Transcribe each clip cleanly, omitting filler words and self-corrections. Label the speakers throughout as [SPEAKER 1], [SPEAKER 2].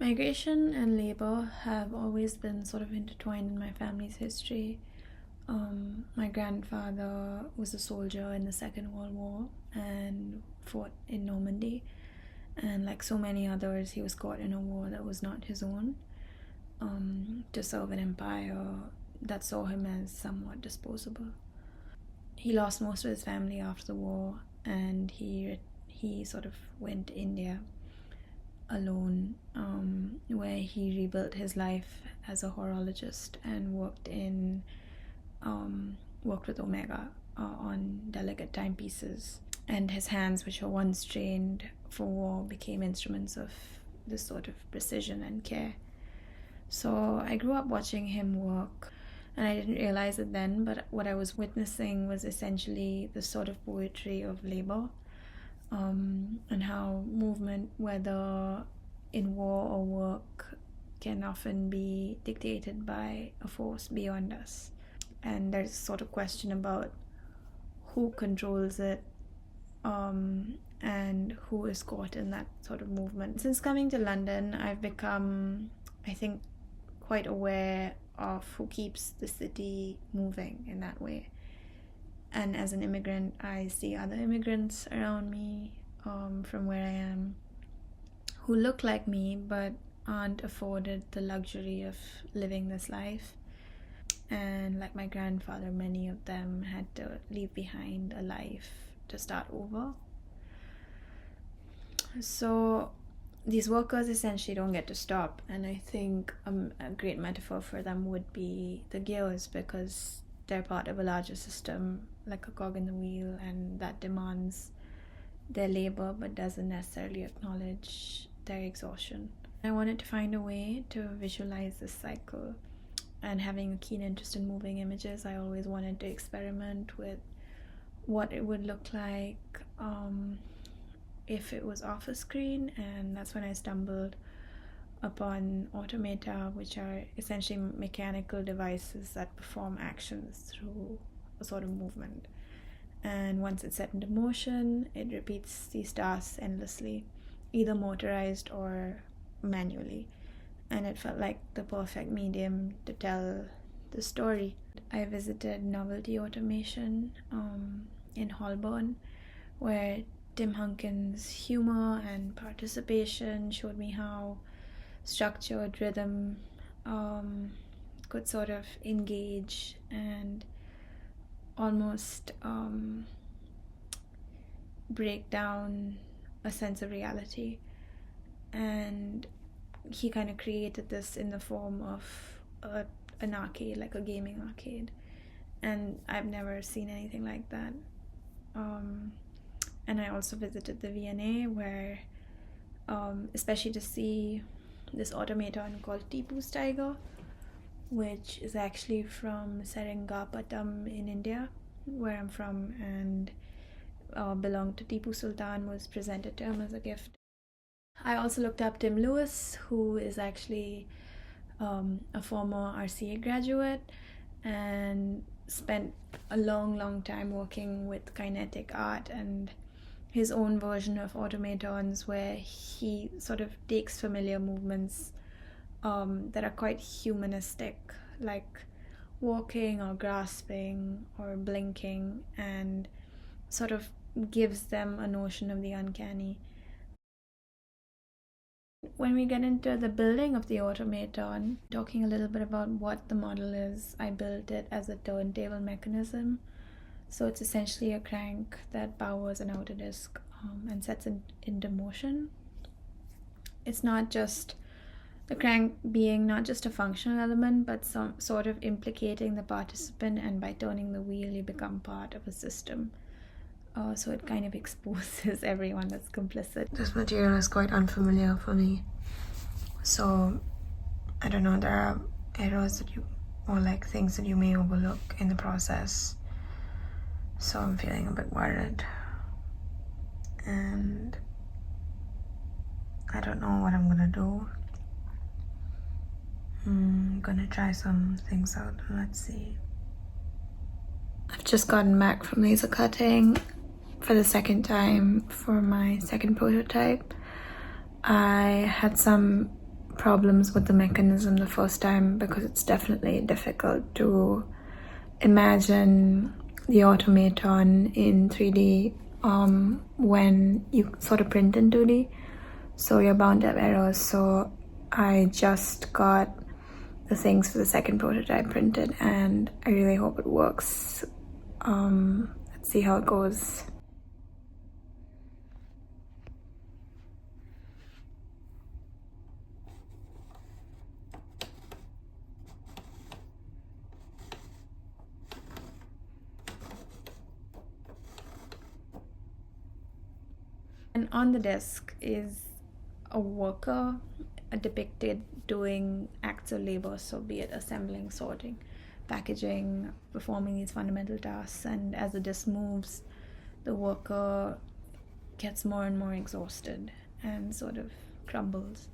[SPEAKER 1] Migration and labor have always been sort of intertwined in my family's history. My grandfather was a soldier in the Second World War and fought in Normandy. And like so many others, he was caught in a war that was not his own, to serve an empire that saw him as somewhat disposable. He lost most of his family after the war, and he sort of went to India alone, where he rebuilt his life as a horologist and worked with Omega on delicate timepieces. And his hands, which were once trained for war, became instruments of this sort of precision and care. So I grew up watching him work, and I didn't realize it then, but what I was witnessing was essentially the sort of poetry of labor, and how movement, whether in war or work, can often be dictated by a force beyond us. And there's a sort of question about who controls it, and who is caught in that sort of movement. Since coming to London, I've become, I think, quite aware of who keeps the city moving in that way. And as an immigrant, I see other immigrants around me, from where I am, who look like me but aren't afforded the luxury of living this life. And like my grandfather, many of them had to leave behind a life to start over. So these workers essentially don't get to stop, and I think a great metaphor for them would be the gears, because they're part of a larger system, like a cog in the wheel, and that demands their labor but doesn't necessarily acknowledge their exhaustion. I wanted to find a way to visualize this cycle, and having a keen interest in moving images, I always wanted to experiment with what it would look like if it was off a screen, and that's when I stumbled upon automata, which are essentially mechanical devices that perform actions through a sort of movement. And once it's set into motion, it repeats these tasks endlessly, either motorized or manually. And it felt like the perfect medium to tell the story. I visited Novelty Automation in Holborn, where Tim Hunkin's humor and participation showed me how structured rhythm could sort of engage and almost break down a sense of reality. And he kind of created this in the form of an arcade, like a gaming arcade, and I've never seen anything like that. And I also visited the V&A, where especially to see this automaton called Tipu's Tiger, which is actually from Seringapatam in India, where I'm from, and belonged to Tipu Sultan, was presented to him as a gift. I also looked up Tim Lewis, who is actually a former RCA graduate and spent a long time working with kinetic art and his own version of automatons, where he sort of takes familiar movements that are quite humanistic, like walking or grasping or blinking, and sort of gives them a notion of the uncanny. When we get into the building of the automaton, talking a little bit about what the model is, I built it as a turntable mechanism. So it's essentially a crank that powers an outer disc and sets it into motion. It's not just the crank being not just a functional element, but some sort of implicating the participant, and by turning the wheel you become part of a system. So it kind of exposes everyone that's complicit. This material is quite unfamiliar for me, so I don't know, there are errors that or like things that you may overlook in the process, so I'm feeling a bit worried, and I don't know what I'm gonna do. I'm gonna try some things out and let's see. I've just gotten back from laser cutting for the second time for my second prototype. I had some problems with the mechanism the first time, because it's definitely difficult to imagine the automaton in 3D when you sort of print in 2D. So you're bound to have errors. So I just got the things for the second prototype printed, and I really hope it works. Let's see how it goes. And on the desk is a worker depicted doing acts of labor, so be it assembling, sorting, packaging, performing these fundamental tasks. And as the disc moves, the worker gets more and more exhausted and sort of crumbles.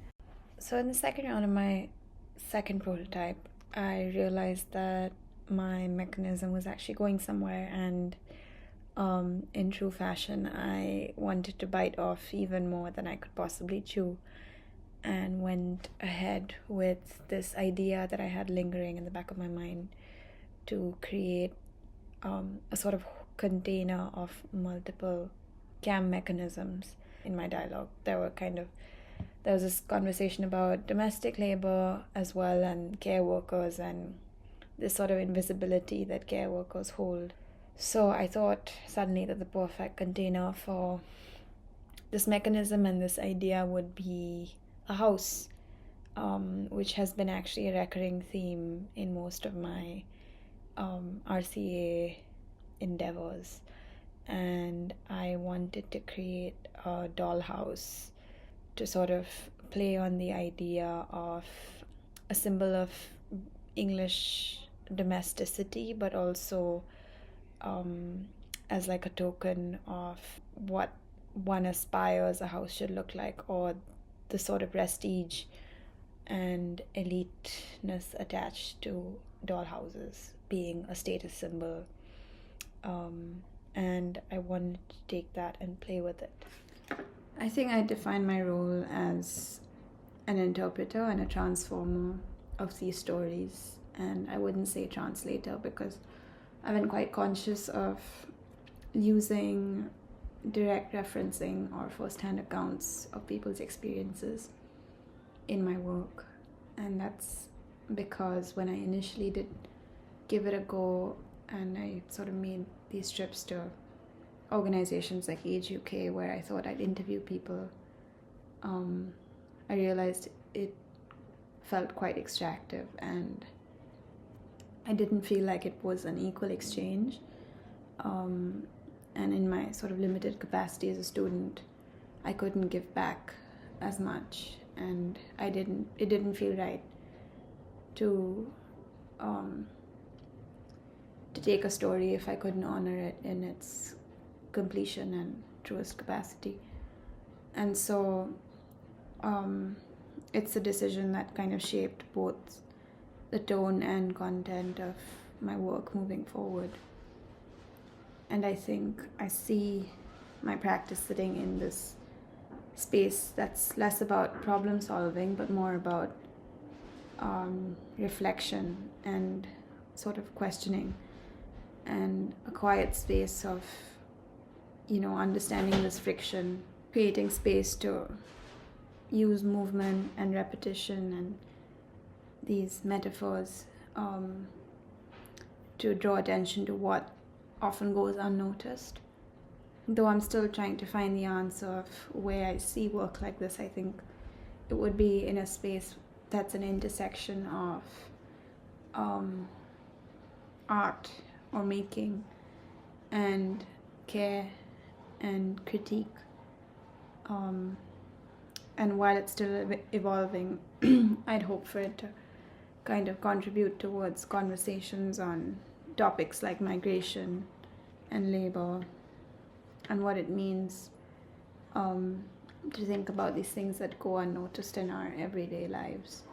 [SPEAKER 1] So in the second round of my second prototype, I realized that my mechanism was actually going somewhere, and in true fashion, I wanted to bite off even more than I could possibly chew, and went ahead with this idea that I had lingering in the back of my mind to create a sort of container of multiple CAM mechanisms. In my dialogue, there was this conversation about domestic labor as well, and care workers, and this sort of invisibility that care workers hold. So I thought suddenly that the perfect container for this mechanism and this idea would be a house, which has been actually a recurring theme in most of my RCA endeavors. And I wanted to create a dollhouse to sort of play on the idea of a symbol of English domesticity, but also as like a token of what one aspires a house should look like, or the sort of prestige and eliteness attached to dollhouses being a status symbol. And I wanted to take that and play with it. I think I define my role as an interpreter and a transformer of these stories, and I wouldn't say translator, because I've been quite conscious of using direct referencing or first-hand accounts of people's experiences in my work. And that's because when I initially did give it a go, and I sort of made these trips to organizations like Age UK, where I thought I'd interview people, I realized it felt quite extractive, and I didn't feel like it was an equal exchange. And in my sort of limited capacity as a student, I couldn't give back as much, and it didn't feel right to take a story if I couldn't honor it in its completion and truest capacity. And so it's a decision that kind of shaped both the tone and content of my work moving forward. And I think I see my practice sitting in this space that's less about problem solving, but more about reflection and sort of questioning, and a quiet space of, understanding this friction, creating space to use movement and repetition and these metaphors to draw attention to what often goes unnoticed. Though I'm still trying to find the answer of where I see work like this, I think it would be in a space that's an intersection of art or making and care and critique. And while it's still evolving, I'd hope for it to kind of contribute towards conversations on topics like migration and labor, and what it means to think about these things that go unnoticed in our everyday lives.